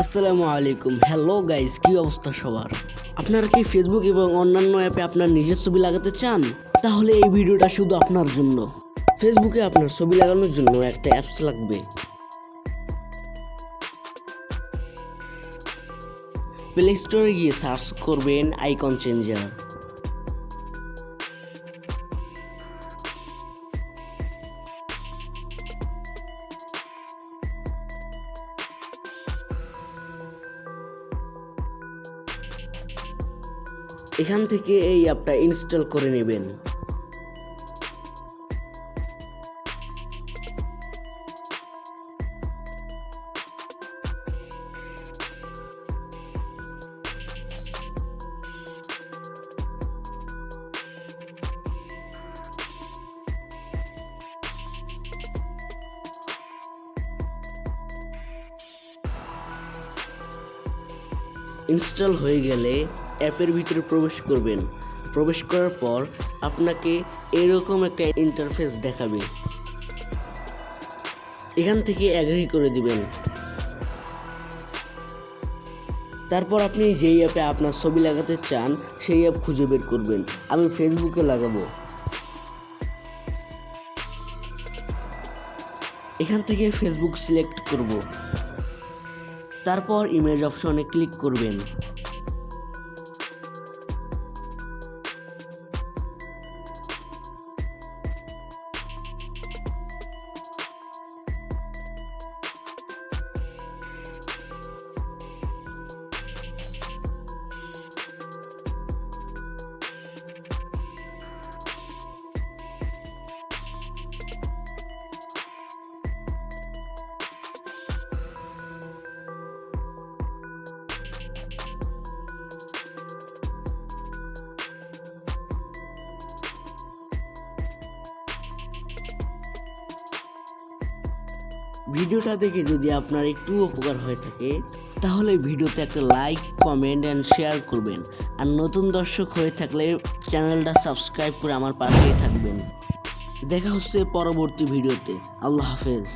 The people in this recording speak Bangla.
আসসালামু আলাইকুম। হ্যালো গাইস, কি অবস্থা সবার? আপনারা কি ফেসবুক এবং অন্যান্য অ্যাপে আপনার নিজের ছবি লাগাতে চান? তাহলে এই ভিডিওটা শুধু আপনার জন্য। ফেসবুকে আপনার ছবি লাগানোর জন্য একটা অ্যাপস লাগবে। প্লে স্টোরে গিয়ে সার্চ করবেন আইকন চেঞ্জার। এখান থেকে এই অ্যাপটা ইনস্টল করে নেবেন। ইনস্টল হয়ে গেলে অ্যাপের ভিতরে প্রবেশ করবেন। প্রবেশ করার পর আপনাকে এরকম একটা ইন্টারফেস দেখাবে। এখান থেকে অ্যাগ্রি করে দিবেন। তারপর আপনি যেই অ্যাপে আপনার ছবি লাগাতে চান সেই অ্যাপ খুঁজে বের করবেন। আমি ফেসবুকে লাগাবো। এখান থেকে ফেসবুক সিলেক্ট করব। তারপর ইমেজ অপশনে ক্লিক করবেন। ভিডিওটা দেখে যদি আপনার একটু উপকার হয়ে থাকে তাহলে ভিডিওতে একটা লাইক, কমেন্ট অ্যান্ড শেয়ার করবেন। আর নতুন দর্শক হয়ে থাকলে চ্যানেলটা সাবস্ক্রাইব করে আমার পাশেই থাকবেন। দেখা হচ্ছে পরবর্তী ভিডিওতে। আল্লাহ হাফেজ।